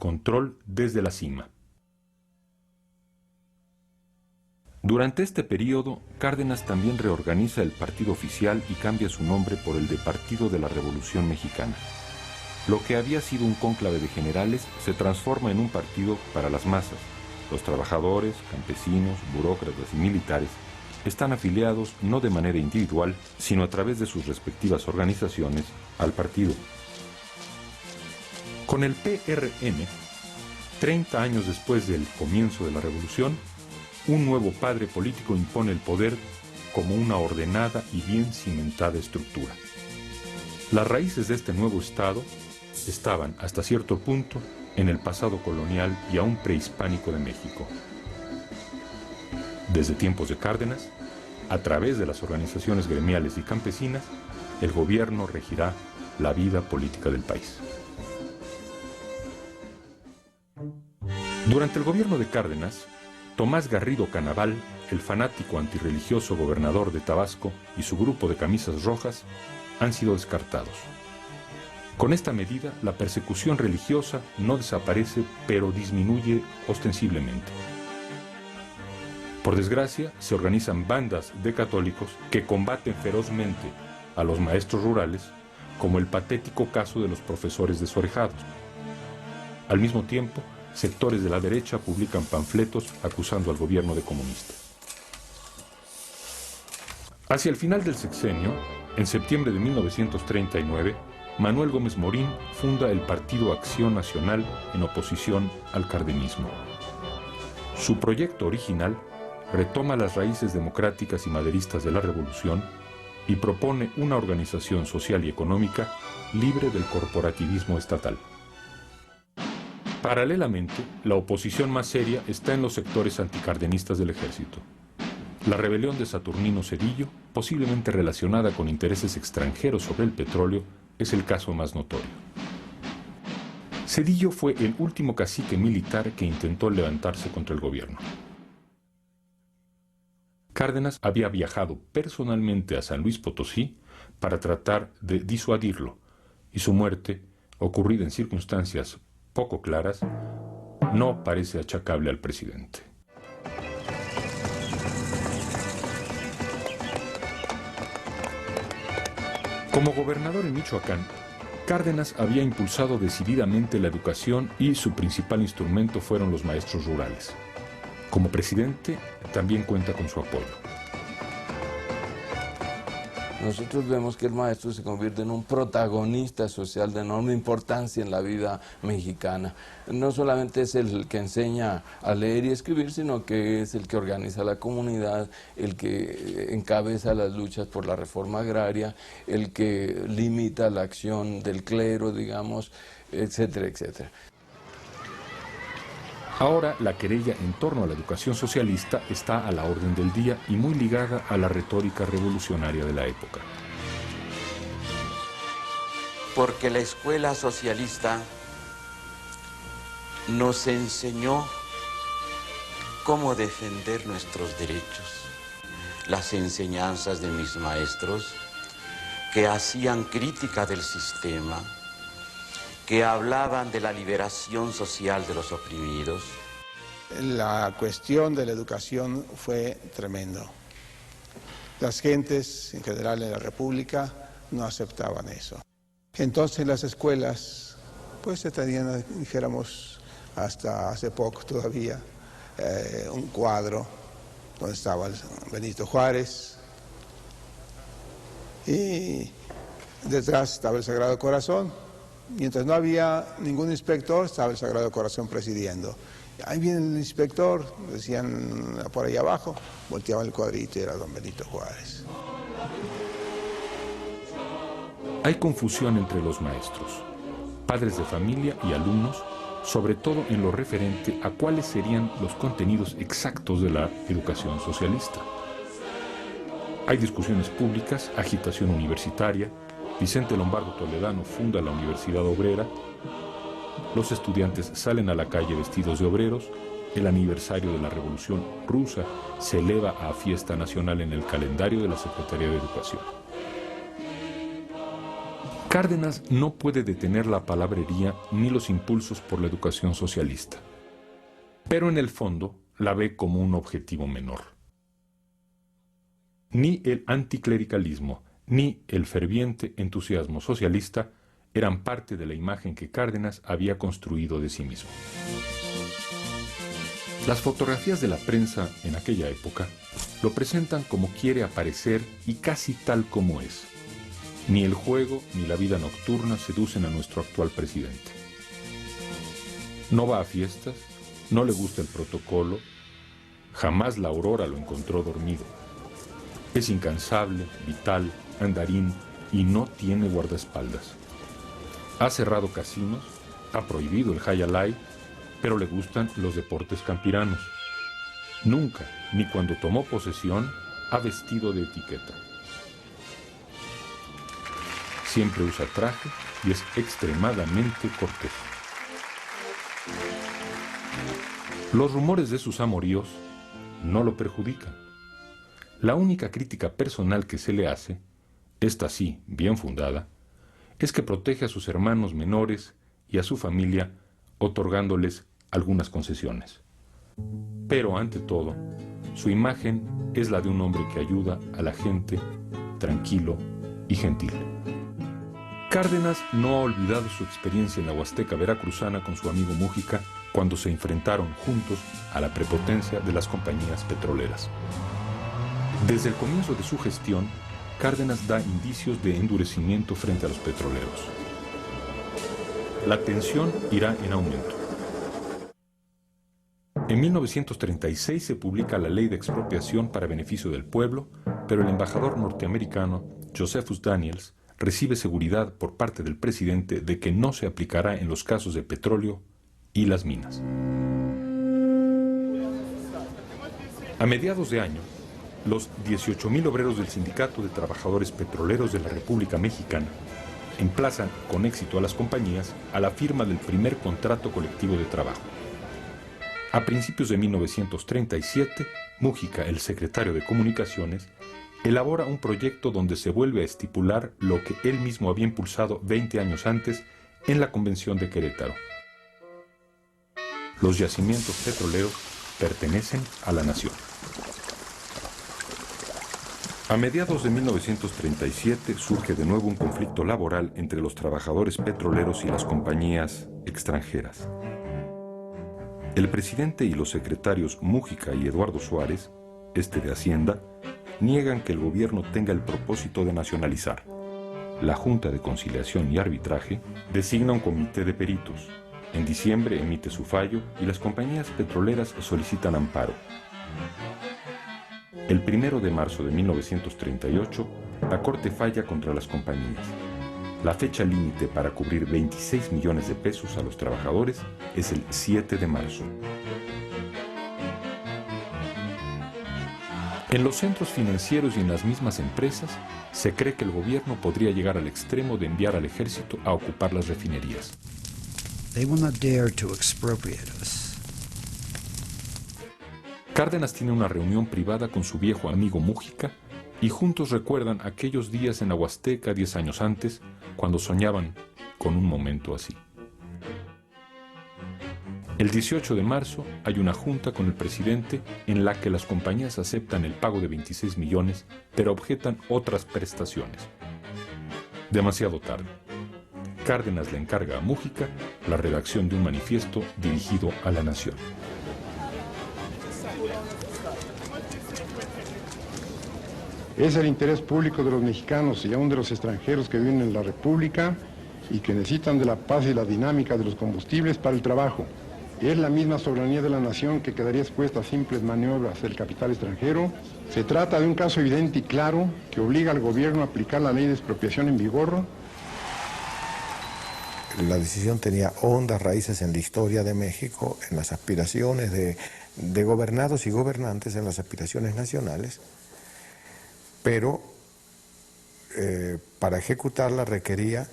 control desde la cima. Durante este periodo, Cárdenas también reorganiza el partido oficial y cambia su nombre por el de Partido de la Revolución Mexicana. Lo que había sido un cónclave de generales se transforma en un partido para las masas. Los trabajadores, campesinos, burócratas y militares están afiliados no de manera individual, sino a través de sus respectivas organizaciones al partido. Con el PRM, 30 años después del comienzo de la revolución, un nuevo padre político impone el poder como una ordenada y bien cimentada estructura. Las raíces de este nuevo Estado estaban, hasta cierto punto, en el pasado colonial y aún prehispánico de México. Desde tiempos de Cárdenas, a través de las organizaciones gremiales y campesinas, el gobierno regirá la vida política del país. Durante el gobierno de Cárdenas, Tomás Garrido Canaval, el fanático antirreligioso gobernador de Tabasco, y su grupo de camisas rojas han sido descartados. Con esta medida, la persecución religiosa no desaparece, pero disminuye ostensiblemente. Por desgracia, se organizan bandas de católicos que combaten ferozmente a los maestros rurales, como el patético caso de los profesores desorejados. Al mismo tiempo, sectores de la derecha publican panfletos acusando al gobierno de comunista. Hacia el final del sexenio, en septiembre de 1939, Manuel Gómez Morín funda el Partido Acción Nacional en oposición al cardenismo. Su proyecto original retoma las raíces democráticas y maderistas de la revolución y propone una organización social y económica libre del corporativismo estatal. Paralelamente, la oposición más seria está en los sectores anticardenistas del ejército. La rebelión de Saturnino Cedillo, posiblemente relacionada con intereses extranjeros sobre el petróleo, es el caso más notorio. Cedillo fue el último cacique militar que intentó levantarse contra el gobierno. Cárdenas había viajado personalmente a San Luis Potosí para tratar de disuadirlo, y su muerte, ocurrida en circunstancias poco claras, no parece achacable al presidente. Como gobernador en Michoacán, Cárdenas había impulsado decididamente la educación y su principal instrumento fueron los maestros rurales. Como presidente, también cuenta con su apoyo. Nosotros vemos que el maestro se convierte en un protagonista social de enorme importancia en la vida mexicana. No solamente es el que enseña a leer y escribir, sino que es el que organiza la comunidad, el que encabeza las luchas por la reforma agraria, el que limita la acción del clero, digamos, etcétera, etcétera. Ahora, la querella en torno a la educación socialista está a la orden del día y muy ligada a la retórica revolucionaria de la época. Porque la escuela socialista nos enseñó cómo defender nuestros derechos. Las enseñanzas de mis maestros que hacían crítica del sistema, que hablaban de la liberación social de los oprimidos. La cuestión de la educación fue tremendo. Las gentes, en general en la República, no aceptaban eso. Entonces las escuelas, pues se tenían, dijéramos, hasta hace poco todavía, un cuadro donde estaba Benito Juárez y detrás estaba el Sagrado Corazón. Mientras no había ningún inspector, estaba el Sagrado Corazón presidiendo. Ahí viene el inspector, decían por ahí abajo, volteaban el cuadrito y era don Benito Juárez. Hay confusión entre los maestros, padres de familia y alumnos, sobre todo en lo referente a cuáles serían los contenidos exactos de la educación socialista. Hay discusiones públicas, agitación universitaria. Vicente Lombardo Toledano funda la Universidad Obrera, los estudiantes salen a la calle vestidos de obreros, el aniversario de la Revolución Rusa se eleva a fiesta nacional en el calendario de la Secretaría de Educación. Cárdenas no puede detener la palabrería ni los impulsos por la educación socialista, pero en el fondo la ve como un objetivo menor. Ni el anticlericalismo ni el ferviente entusiasmo socialista eran parte de la imagen que Cárdenas había construido de sí mismo. Las fotografías de la prensa en aquella época lo presentan como quiere aparecer y casi tal como es. Ni el juego ni la vida nocturna seducen a nuestro actual presidente. No va a fiestas, no le gusta el protocolo, jamás la aurora lo encontró dormido. Es incansable, vital, andarín y no tiene guardaespaldas. Ha cerrado casinos, ha prohibido el high life, pero le gustan los deportes campiranos. Nunca, ni cuando tomó posesión, ha vestido de etiqueta. Siempre usa traje y es extremadamente cortés. Los rumores de sus amoríos no lo perjudican. La única crítica personal que se le hace, esta sí, bien fundada, es que protege a sus hermanos menores y a su familia, otorgándoles algunas concesiones. Pero ante todo, su imagen es la de un hombre que ayuda a la gente, tranquilo y gentil. Cárdenas no ha olvidado su experiencia en la Huasteca veracruzana con su amigo Múgica cuando se enfrentaron juntos a la prepotencia de las compañías petroleras. Desde el comienzo de su gestión, Cárdenas da indicios de endurecimiento frente a los petroleros. La tensión irá en aumento. En 1936 se publica la Ley de Expropiación para beneficio del pueblo, pero el embajador norteamericano Josephus Daniels recibe seguridad por parte del presidente de que no se aplicará en los casos de petróleo y las minas. A mediados de año, los 18,000 obreros del Sindicato de Trabajadores Petroleros de la República Mexicana emplazan con éxito a las compañías a la firma del primer contrato colectivo de trabajo. A principios de 1937, Múgica, el secretario de Comunicaciones, elabora un proyecto donde se vuelve a estipular lo que él mismo había impulsado 20 años antes en la Convención de Querétaro. Los yacimientos petroleros pertenecen a la nación. A mediados de 1937 surge de nuevo un conflicto laboral entre los trabajadores petroleros y las compañías extranjeras. El presidente y los secretarios Múgica y Eduardo Suárez, de Hacienda, niegan que el gobierno tenga el propósito de nacionalizar. La Junta de Conciliación y Arbitraje designa un comité de peritos. En diciembre emite su fallo y las compañías petroleras solicitan amparo. El 1 de marzo de 1938, la Corte falla contra las compañías. La fecha límite para cubrir 26 millones de pesos a los trabajadores es el 7 de marzo. En los centros financieros y en las mismas empresas, se cree que el gobierno podría llegar al extremo de enviar al ejército a ocupar las refinerías. They will not dare to expropriate us. Cárdenas tiene una reunión privada con su viejo amigo Múgica y juntos recuerdan aquellos días en la Huasteca 10 años antes, cuando soñaban con un momento así. El 18 de marzo hay una junta con el presidente en la que las compañías aceptan el pago de 26 millones, pero objetan otras prestaciones. Demasiado tarde. Cárdenas le encarga a Múgica la redacción de un manifiesto dirigido a la nación. Es el interés público de los mexicanos y aún de los extranjeros que viven en la República y que necesitan de la paz y la dinámica de los combustibles para el trabajo. Es la misma soberanía de la nación que quedaría expuesta a simples maniobras del capital extranjero. Se trata de un caso evidente y claro que obliga al gobierno a aplicar la ley de expropiación en vigor. La decisión tenía hondas raíces en la historia de México, en las aspiraciones de gobernados y gobernantes, en las aspiraciones nacionales, pero para ejecutarla requería